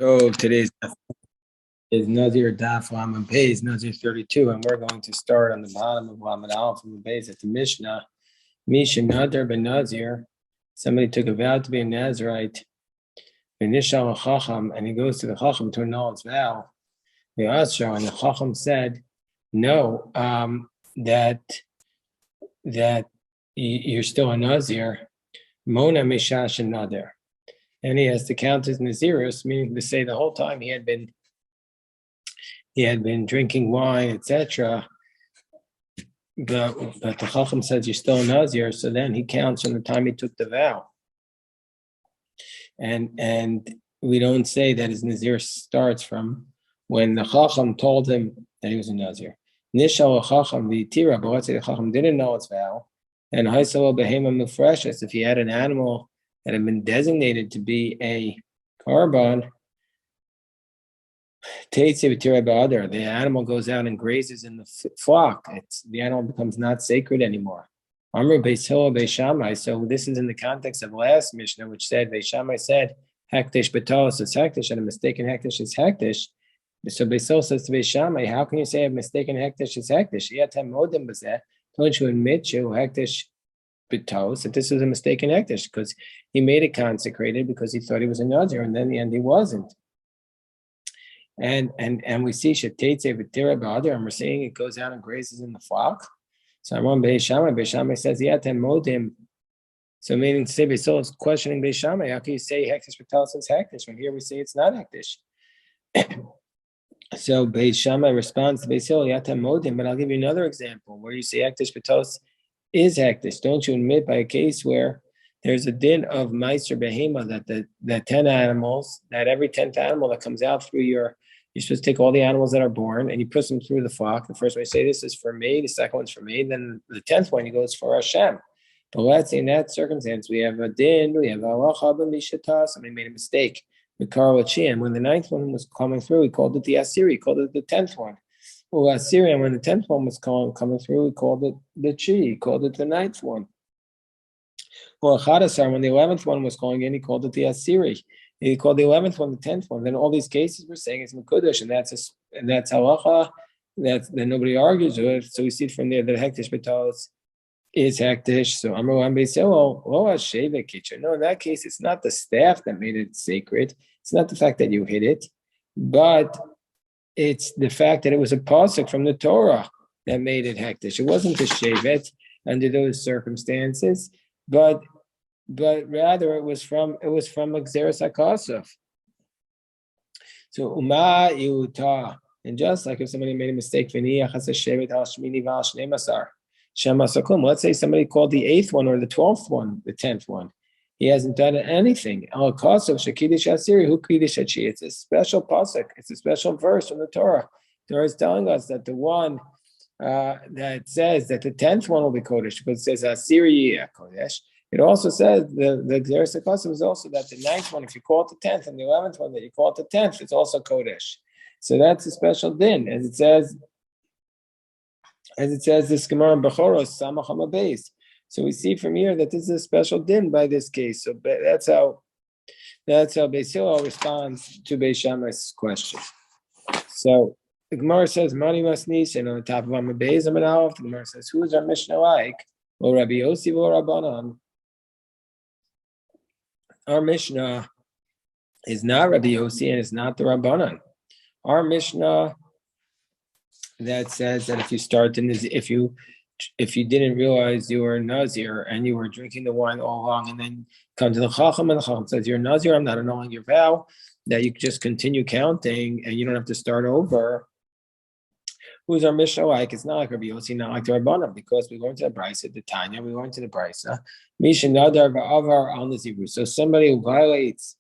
Oh, today's is Nazir Daf Lamed Beis, Nazir 32, and we're going to start on the bottom of Lamed Aleph from the Beis at the Mishnah. Misha Nadar ben Nazir. Somebody took a vow to be a Nazirite. Benishal Chacham, and he goes to the Chacham to annul his vow. The Asher, and the Chacham said, "No, that you're still a Nazir. Mona Mishash and Nadir." And he has to count his Nazirus, meaning to say the whole time he had been drinking wine, etc. But the Chacham says you're still a Nazir, so then he counts from the time he took the vow. And we don't say that his Nazir starts from when the Chacham told him that he was a Nazir. Nishal Chacham v'tira, but let's say the Chacham didn't know its vow, and Haisalo behema mufreshes, if he had an animal that had been designated to be a korban, the animal goes out and grazes in the flock. The animal becomes not sacred anymore. Amru Beis Hillel Beis Shammai. So this is in the context of last Mishnah, which said Beis Shammai said hektish betalos is hektish, and a mistaken hektish is hektish. So Beis Hillel says to Beis Shammai, how can you say a mistaken hektish is hektish? Yatem modim b'zeh. Don't you admit you hektish betalos that this is a mistaken hektish because he made it consecrated because he thought he was a Nazir, and then in the end he wasn't. And we see Shatetze v'tira ba'adir, and we're saying it goes out and grazes in the flock. So Amram Beis Shammai says yatem modim. So meaning to say Beis Hillel is questioning Beis Shammai. How can you say hektish b'talos is hektish when here we say it's not hektish? So Beis Shammai responds to Beis Hillel yatem modim. But I'll give you another example where you say hektish b'talos is hektish. Don't you admit by a case where there's a din of meiser behema that 10 animals, that every 10th animal that comes out through you're supposed to take all the animals that are born and you push them through the flock. The first one you say this is for me, the second one's for me, then the 10th one you go is for Hashem. But let's say in that circumstance we have a din, we have halacha b'mishata, somebody made a mistake. And when the 9th one was coming through, we called it the Asiri, called it the 10th one. Well, Asiri, and when the 10th one was coming through, we called it the Chi, called it the 9th one. Well, Chadasar, when the 11th one was calling in, he called it the Asiri. He called the 11th one the 10th one. Then all these cases we're saying is Mekudesh, and that's halacha. That nobody argues with it. So we see from there that hektish b'talos is hektish. So Amar Beis Hillel, no, in that case it's not the staff that made it sacred. It's not the fact that you hit it, but it's the fact that it was a pasuk from the Torah that made it hektish. It wasn't the shevet under those circumstances, but rather it was from Xeris HaKosov. So Uma Yuta, and just like if somebody made a mistake, let's say somebody called the 8th one or the 12th one, the 10th one. He hasn't done anything. It's a special pasuk. It's a special verse from the Torah. The Torah is telling us that the one that says that the 10th one will be Kodesh, because it says Asiri Kodesh. It also says the Xeris HaKosov is also that the 9th one, if you call it the 10th, and the 11th one that you call it the 10th, it's also Kodesh. So that's a special din, as it says this Gemara in Bechoros Samach HaMabeis. So we see from here that this is a special din by this case. So that's how Beis Hillel responds to Beis Shammai's question. So the Gemara says Mani Masnis, and on the top of HaMabeis Amid Aleph, the Gemara says, who is our Mishnah like? Well, Rabbi Yossi or Rabbanan. Our Mishnah is not Rabbi Yossi and it's not the Rabbanan. Our Mishnah that says that if you start if you didn't realize you were a Nazir and you were drinking the wine all along, and then come to the Chacham and the Chacham says you're a Nazir, I'm not annulling your vow, that you just continue counting and you don't have to start over. Who's our Mishnah like? It's not like Rabbi Yossi, not like the Rabbanan, because we learned to the Brisa, the Tanya, we learned to the Brisa. Misha Nadar v'avar al Naziru. So somebody who violates,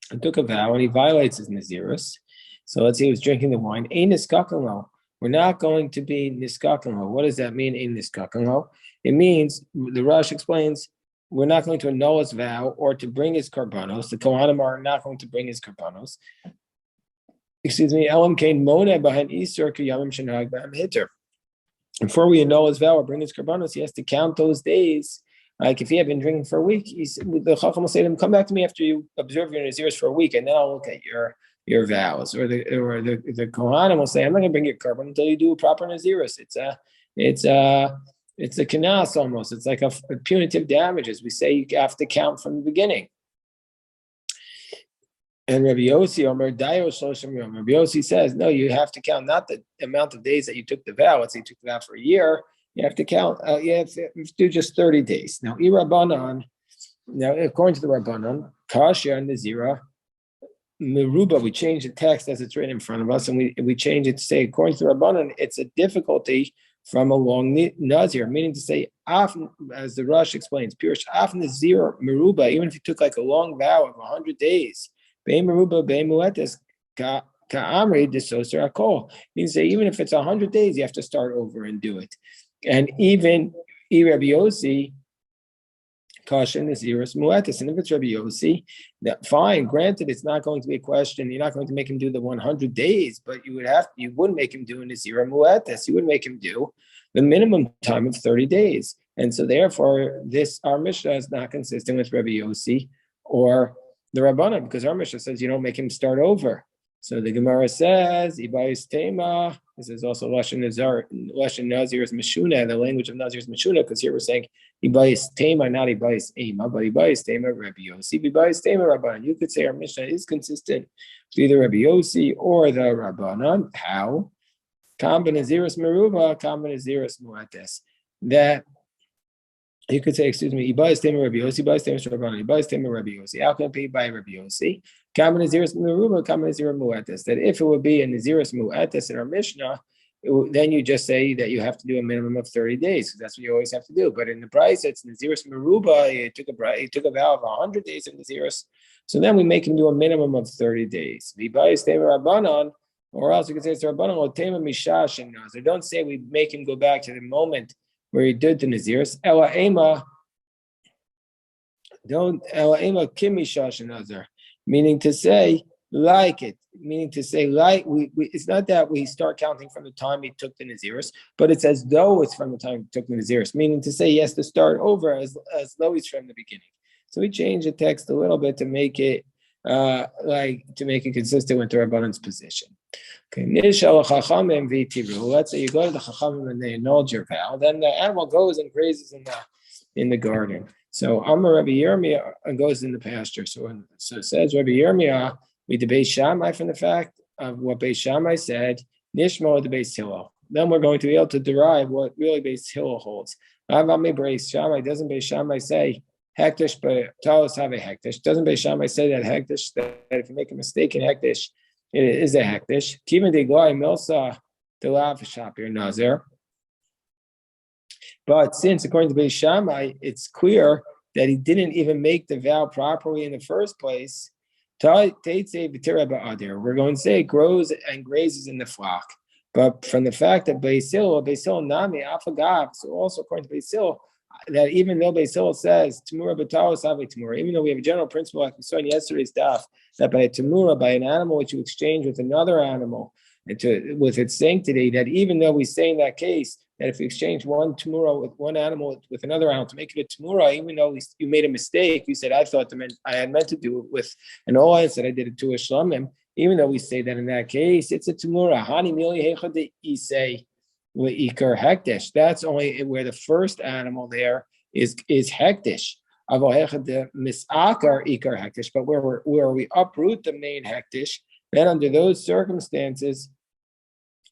and took a vow, and he violates his Nazirus. So let's say he was drinking the wine. Ein niskaken lo. We're not going to be niskaken lo. What does that mean? Ein niskaken lo. It means the Rosh explains we're not going to annul his vow or to bring his karbanos. The Kohanim are not going to bring his karbanos. Elam kain mona behind Isur kiyamim shenag b'am hitter. Before we annul his vow or bring his karbanos, he has to count those days Like if he had been drinking for a week, the Chacham will say to him, come back to me after you observe your Naziris for a week, and then I'll look at your vows. Or the Kohanim will say, I'm not going to bring your carbon until you do a proper Naziris. It's a kinas almost. It's like a punitive damages. We say you have to count from the beginning. And Rabbi Yossi, Rabbi Yossi says, no, you have to count not the amount of days that you took the vow. Let's say you took the vow for a year. You have to count. You have to do just 30 days. Now, Rabbanan. Now, according to the Rabbanan, Kasha and Nazira, Meruba, we change the text as it's written in front of us, and we change it to say, according to the Rabbanan, it's a difficulty from a long Nazir, meaning to say, as the Rush explains, Pirish Af Nazir Meruba, even if you took like a long vow of 100 days, Be Meruba, Be Muetes, Ka'amri, Disoser Akol, means that even if it's 100 days, you have to start over and do it. And even Rabbi Yossi, Kasha Naziris Muetis. And if it's Rabbi Yossi, that fine, granted, it's not going to be a question. You're not going to make him do the 100 days, but you wouldn't make him do a Nazira Muetis. You would make him do the minimum time of 30 days. And so therefore, our Mishnah is not consistent with Rabbi Yossi or the Rabbanah, because our Mishnah says you don't make him start over. So the Gemara says, Ibayis Tema. This is also Lashon Nazir is Meshuna, the language of Nazir is Meshuna, because here we're saying Ibayis Tema, not Ibayis Ema, but Ibayis Tema, Rabbi Yossi, Ibayis Tema, Rabbanan. You could say our Mishnah is consistent with either Rabbi Yossi or the Rabbanan. How? Kamba Naziris Meruba, Kamba Naziris Muates. That you could say, excuse me, Ibayis Tema Rabbi Yossi, Ibayis Tema Rabbanan, Ibayis Tema Rabbi Yossi. How can it be by Rabbi Yossi? Kama Naziris Meruba, Kama Nazir Mu'ates. That if it would be a Naziris Mu'ates in our Mishnah, then you just say that you have to do a minimum of 30 days. That's what you always have to do. But in the price, it's Naziris Meruba. He took a vow of 100 days of Naziris. So then we make him do a minimum of 30 days. V'bayis Tema Rabbanan, or else you could say it's Rabbanan or Tema Mishash and Nazir. Don't say we make him go back to the moment where he did the Naziris. Ela Ema, Kimi Shash and Nazir. Meaning to say, like it. Meaning to say, like it's not that we start counting from the time he took the Naziris, but it's as though it's from the time he took the Naziris. Meaning to say he has to start over as though he's from the beginning. So we change the text a little bit to make it consistent with the Rabbanan's position. Okay, let's say you go to the Chachamim and they annul your vow, then the animal goes and grazes in the garden. So Amar Rabbi Yirmiyah goes in the pasture. So it says Rabbi Yirmiyah, we debate Shammai from the fact of what Beis Shammai said, Nishmo the Beis Hillel. Then we're going to be able to derive what really Beis Hillel holds. Beis Shammai, doesn't Beis Shammai say hektish, but talos have a hektish? Doesn't Beis Shammai say that hektish, that if you make a mistake in hektish, it is a hektish? Kiven de goy milsa delav shapir nazir. But since, according to Beis Shammai, it's clear that he didn't even make the vow properly in the first place, we're going to say it grows and grazes in the flock. But from the fact that Beis Hillel nami afagav, so also according to Beis Hillel, that even though Beis Hillel says Tamura b'talos ave Tamura, even though we have a general principle like we saw in yesterday's daf, that by a Tamura, by an animal which you exchange with another animal, with its sanctity, that even though we say in that case that if you exchange one Tamura with one animal with another animal to make it a Tamura, even though you made a mistake, you said I had meant to do it with an oil, I said I did it to a shlamim. Even though we say that in that case it's a Tamura, hani mili hecha de isei leikar hektish. That's only where the first animal there is hektish. Avohecha de misakar ikar hektish, but where we uproot the main hektish, then under those circumstances,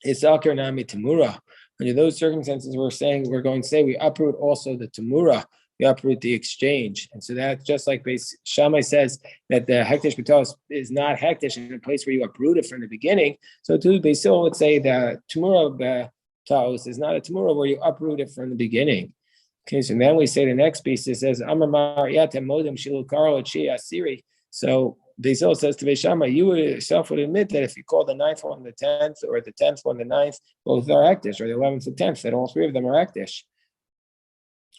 it's akar nami tamura. Under those circumstances, we're going to say we uproot also the tamura, we uproot the exchange. And so that's just like Beis Shammai says that the hektish b'tos is not hektish in a place where you uproot it from the beginning. So too, Beis Hillel would say that tamura b'tos is not a tamura where you uproot it from the beginning. Okay, so then we say the next piece, it says, Amar Mariatem Modem Shilu Karo Chi Asiri. So Beis Hillel says to Beis Shammai, you yourself would admit that if you call the 9th one the 10th, or the 10th one the 9th, both are hektish, or the 11th the 10th, that all three of them are hektish.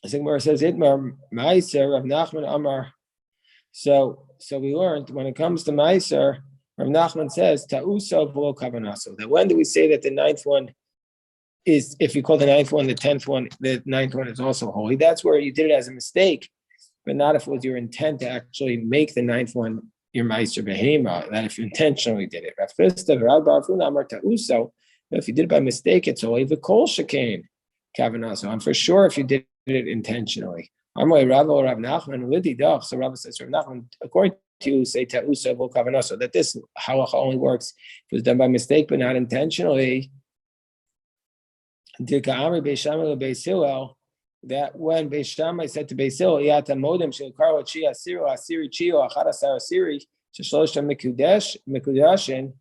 I think where it says Itmar Meiser Rav Nachman Amar. So we learned when it comes to Meiser, Rav Nachman says Ta'uso v'lo kavanaso. That when do we say that the 9th one is if you call the ninth one, the 10th one, the ninth one is also holy. That's where you did it as a mistake, but not if it was your intent to actually make the ninth one your meiser behema. That if you intentionally did it. If you did it by mistake, it's only the kol shekain kavanaso. And for sure, if you did it intentionally. So Rabbi says, Rav Nachman, according to you, say ta'usa vo kavanaso, that this halacha only works if it was done by mistake but not intentionally. That when Beis Shammai said to Beis Hillel, "Yata modem shekarlo chi asiru asiri chio achadasar asiri sheshloshta mikudashin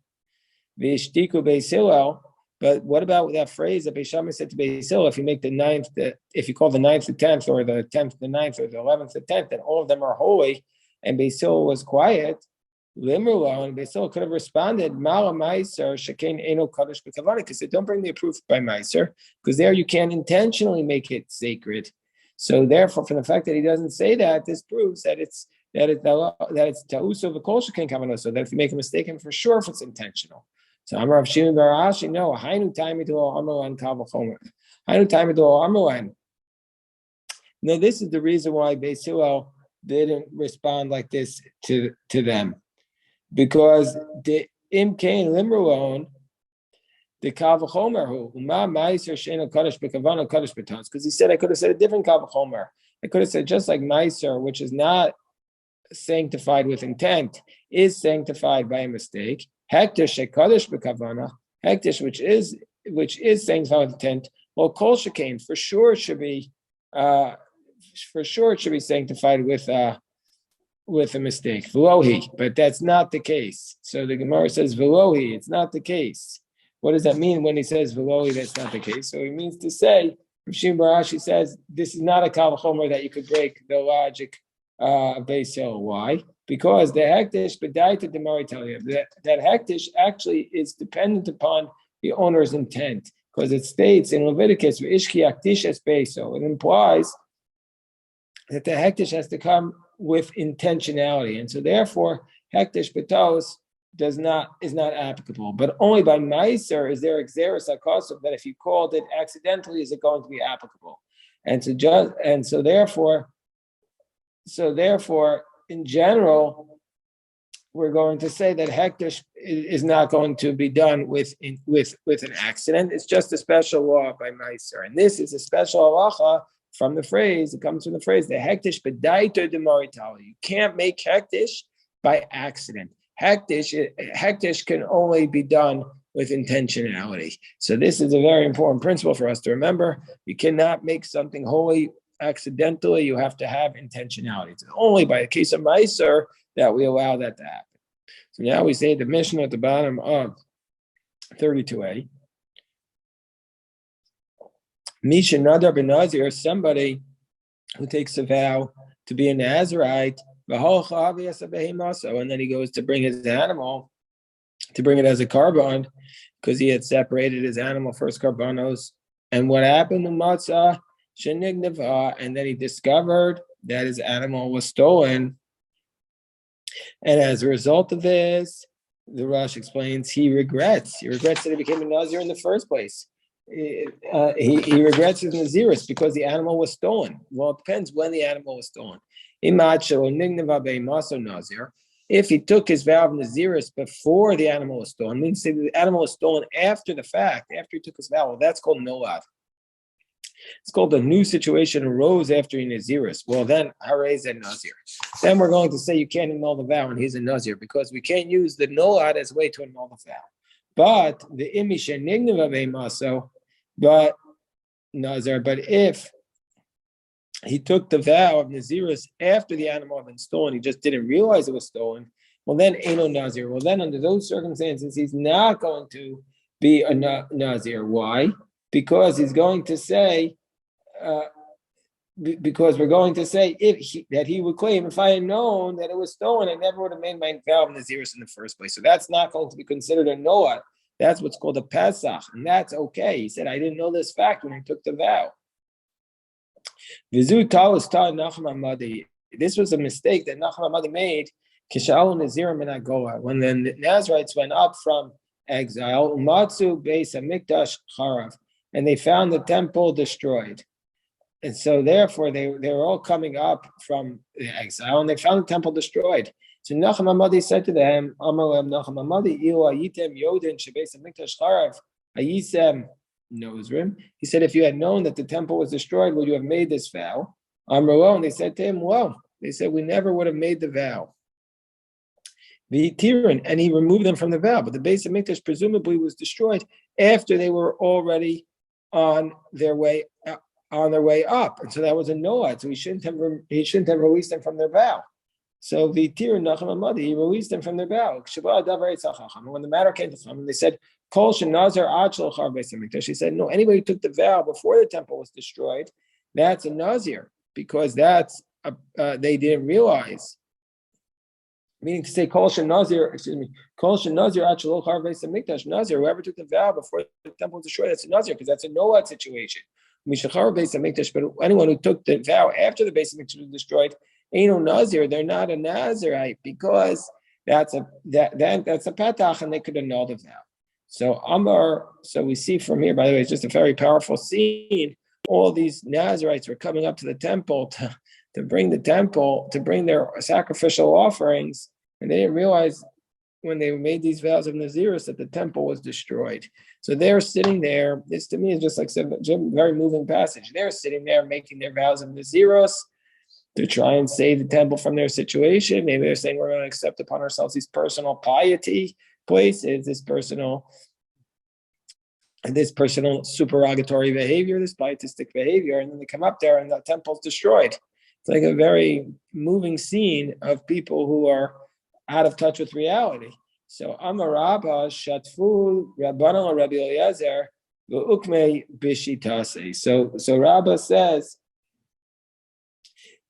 v'ishtiku Beis Hillel." But what about that phrase that Beis Shammai said to Beis Hillel? If you make the ninth, if you call the ninth the 10th, or the 10th the ninth, or the 11th the 10th, then all of them are holy, and Beis Hillel was quiet. Limmerlo and Beis Hillel could have responded, "Mala meiser shekain eno kadosh b'kavana," because they don't bring the proof by meiser, because there you can't intentionally make it sacred. So therefore, from the fact that he doesn't say that, this proves that it's ta'uso v'kol shekain kavana. So that if you make a mistake, and for sure if it's intentional. So Amar Rav Shimon bar Ashi, no, hainu taimidu amalan kavachomer, hainu taimidu amalan. Now this is the reason why Beis Hillel didn't respond like this to them. Because the imkain limrulon, the kavachomer who uma meiser sheino kadosh b'kavana kadosh b'tons. Because he said I could have said a different kavachomer. I could have said just like meiser, which is not sanctified with intent, is sanctified by a mistake. Hektish shekadosh b'kavana, hektish which is sanctified with intent. Well, kol shekain for sure it should be sanctified with a mistake. Velohi, but that's not the case. So the Gemara says velohi, it's not the case. What does that mean when he says velohi, that's not the case? So he means to say, Rav Shimon bar Ashi says, this is not a kal v'chomer that you could break the logic of Beis Hillel. Why? Because the hektish b'daita demari tell you that hektish actually is dependent upon the owner's intent, because it states in Leviticus, "V'ishki aktish es beiso." It implies that the hektish has to come with intentionality, and so therefore hektish betos is not applicable. But only by meiser is there exeris hakosov that if you called it accidentally, is it going to be applicable? And so therefore, in general, we're going to say that hektish is not going to be done with an accident. It's just a special law by meiser, and this is a special halacha. From the phrase, it comes from the phrase, the hektish b'daito d'maritali. You can't make hektish by accident. Hektish can only be done with intentionality. So this is a very important principle for us to remember. You cannot make something holy accidentally. You have to have intentionality. It's only by the case of meiser that we allow that to happen. So now we say the Mishnah at the bottom of 32a. Misha Nadar ben Nazir, somebody who takes a vow to be a Nazirite, and then he goes to bring his animal, to bring it as a carbon, because he had separated his animal first carbonos. And what happened to Matzah? And then he discovered that his animal was stolen. And as a result of this, the Rosh explains he regrets that he became a Nazir in the first place. He regrets his Naziris because the animal was stolen. Well, it depends when the animal was stolen. If he took his vow of Naziris before the animal was stolen, means the animal was stolen after the fact, after he took his vow, well, that's called Nolav. It's called a new situation arose after he Naziris. Well, then Harez and Nazir. Then we're going to say you can't annul the vow and he's a Nazir because we can't use the Nolad as a way to annul the vow. But the Imish and Nignav also, but Nazir, but if he took the vow of Naziris after the animal had been stolen, he just didn't realize it was stolen, well then Eno Nazir. Well then under those circumstances, he's not going to be a Nazir. Why? Because he's going to say, because we're going to say that he would claim, if I had known that it was stolen, I never would have made my vow of Naziris in the first place. So that's not going to be considered a Noah. That's what's called a Pesach, and that's okay. He said, I didn't know this fact when I took the vow. This was a mistake that Nachman Hamadi made when the Nazirites went up from exile. Umatsu Beis Hamikdash Charav, and they found the temple destroyed. And so therefore they were all coming up from the exile, and they found the temple destroyed. So Nachum Hamadi said to them, Amar Nachum Hamadi, Ilu ayitem yodin shebeis hamikdash charav ayisem nozrim. He said, if you had known that the temple was destroyed, would you have made this vow? Amar, and they said to him, well, they said, we never would have made the vow. The Tiran, and he removed them from the vow. But the base of Mikdash presumably was destroyed after they were already on their way up. And so that was a noad. So he shouldn't have released them from their vow. So the Tiran Nachum Hamadi, he released them from their vow. When the matter came to Chacham, they said, Kol Nazir Achel Char Beis Hamikdash. He said, no, anybody who took the vow before the temple was destroyed, that's a Nazir, because that's they didn't realize. Meaning to say, Kol Nazir Achel Char Beis Hamikdash. Nazir, whoever took the vow before the temple was destroyed, that's a Nazir, because that's a noad situation. But anyone who took the vow after the base of Mikdash was destroyed, ain't no Nazir. They're not a Nazirite, because that's a patach, and they could annul the vow. So we see from here, by the way, it's just a very powerful scene. All these Nazirites were coming up to the temple to bring their sacrificial offerings, and they didn't realize when they made these vows of Nazirus that the temple was destroyed. So they're sitting there. This to me is just like a very moving passage. They're sitting there making their vows of Nazirus to try and save the temple from their situation. Maybe they're saying we're going to accept upon ourselves these personal piety places, this personal supererogatory behavior, this pietistic behavior, and then they come up there and the temple's destroyed. It's like a very moving scene of people who are out of touch with reality. So Amar Rabba Shatfu Rabbanan Rabbi Eliezer Ukme Bishitase. So Rabba says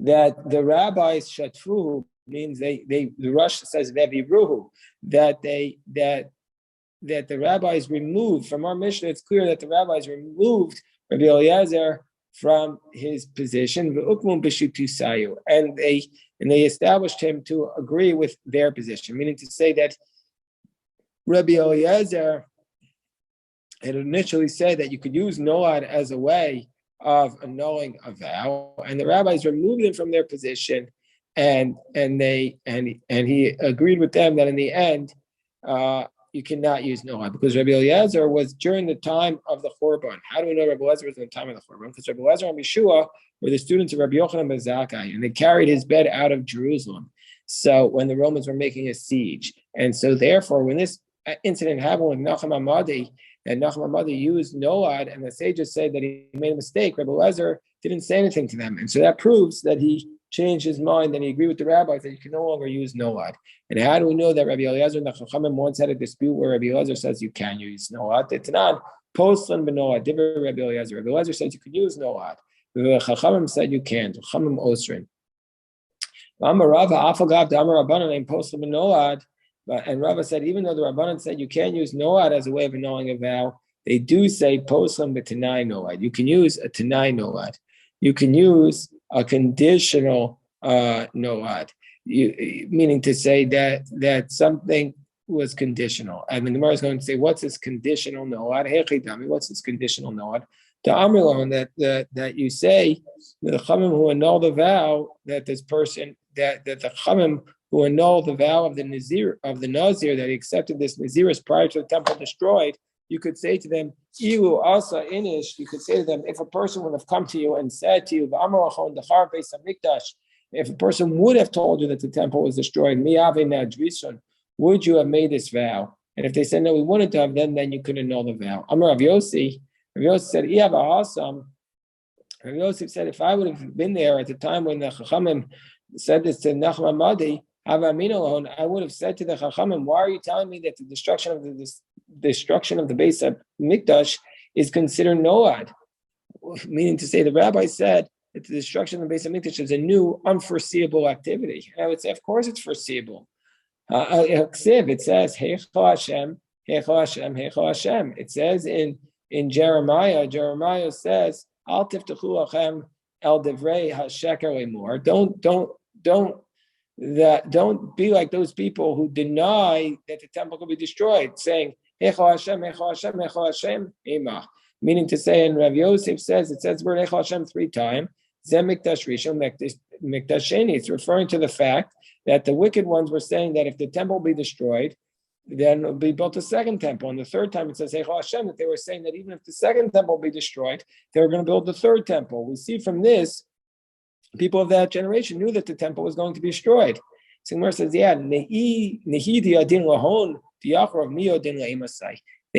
that the rabbis Shatfu means the Rush says Vevibruhu, that the rabbis removed from our Mishnah. It's clear that the rabbis removed Rabbi Eliezer from his position, and they established him to agree with their position, meaning to say that Rabbi Eliezer had initially said that you could use noad as a way of annulling a vow, and the rabbis removed them from their position, and he agreed with them that in the end you cannot use noad, because Rabbi Eliezer was during the time of the Churban. How do we know Rabbi Eliezer was in the time of the Churban? Because Rabbi Eliezer and Yeshua were the students of Rabbi Yochanan ben Zakkai, and they carried his bed out of Jerusalem. So when the Romans were making a siege, and so therefore when this incident happened with Nachum Hamadi, and Nachum Hamadi used noad, and the sages said that he made a mistake, Rabbi Eliezer didn't say anything to them, and so that proves that he changed his mind and he agreed with the rabbis that you can no longer use noad. And how do we know that Rabbi Eliezer and the Chachamim once had a dispute where Rabbi Eliezer says you can use noad? It's not poslan b'noad. Divrei Rabbi Eliezer. Rabbi Eliezer says you can use noad. The Chachamim said you can't. Chachamim osrin. Amar Rava afagav Amar Rabbanan ain't poslan b'noad. And Rava said even though the Rabbanan said you can't use noad as a way of annulling a vow, they do say poslan b'tanai noad. You can use a tanai noad. You can use a conditional noad, meaning to say that something was conditional. And the Gemara is going to say, what's this conditional noad? What's this conditional noad? The Amrilon that you say the Chachamim who annul the vow that this person that the Chachamim who annul the vow of the Nazir that he accepted this Nazirus prior to the temple destroyed. You could say to them, Ilu asa inish, you could say to them, if a person would have come to you and said to you, if a person would have told you that the temple was destroyed, would you have made this vow? And if they said, no, we wouldn't have, then you could annul the vow. Amar Rav Yossi said, Rav Yossi said, if I would have been there at the time when the Chachamim said this to Nachum Hamadi, I would have said to the Chachamim, why are you telling me that the destruction of the base of Mikdash is considered noad? Meaning to say, the rabbi said that the destruction of the base of Mikdash is a new, unforeseeable activity. And I would say, of course it's foreseeable. It says, Heichel Hashem, Heichel Hashem, Heichel Hashem. It says in Jeremiah says, Al tiftachu lachem el divrei hasheker lemor. Don't be like those people who deny that the temple could be destroyed, saying, Heichel Hashem, Heichel Hashem, Heichel Hashem, Imach. Meaning to say, and Rav Yosef says, it says Baruch Hashem 3 times. Zeh mikdash rishon, mikdash sheni. It's referring to the fact that the wicked ones were saying that if the temple be destroyed, then it'll be built a second temple. And the third time it says Heichal Hashem, that they were saying that even if the second temple be destroyed, they were going to build the third temple. We see from this, people of that generation knew that the temple was going to be destroyed. So Gemara says, yeah, they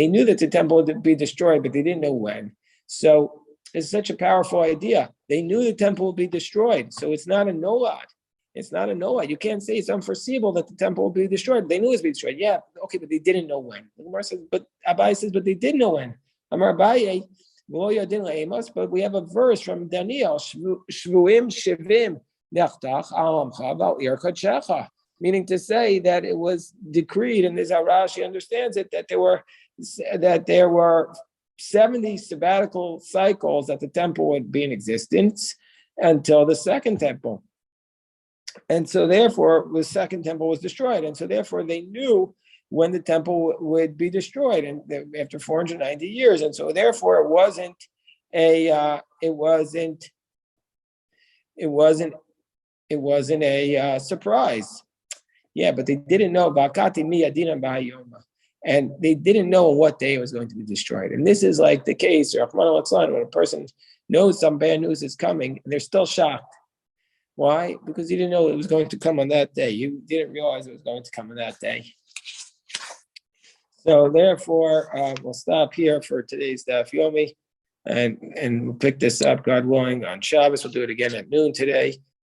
knew that the temple would be destroyed, but they didn't know when. So it's such a powerful idea. They knew the temple would be destroyed. So it's not a nolad. It's not a nolad. You can't say it's unforeseeable that the temple will be destroyed. They knew it was being destroyed. Yeah, okay, but they didn't know when. Gemara says, but Abaye says, but they did know when. Amar Abaye, but we have a verse from Daniel, Shvuim Shivim Nechtach Alamcha Val Ir Kadshecha, meaning to say that it was decreed, and this is how Rashi understands it, that there were 70 sabbatical cycles that the temple would be in existence until the second temple. And so therefore, the second temple was destroyed. And so therefore, they knew when the temple would be destroyed, and after 490 years. And so therefore, it wasn't a surprise. Yeah, but they didn't know Bakati Miyadina Bahayoma. And they didn't know what day it was going to be destroyed. And this is like the case, when a person knows some bad news is coming, and they're still shocked. Why? Because you didn't know it was going to come on that day. You didn't realize it was going to come on that day. So therefore, we'll stop here for today's Daf Yomi, and we'll pick this up, God willing, on Shabbos. We'll do it again at noon today.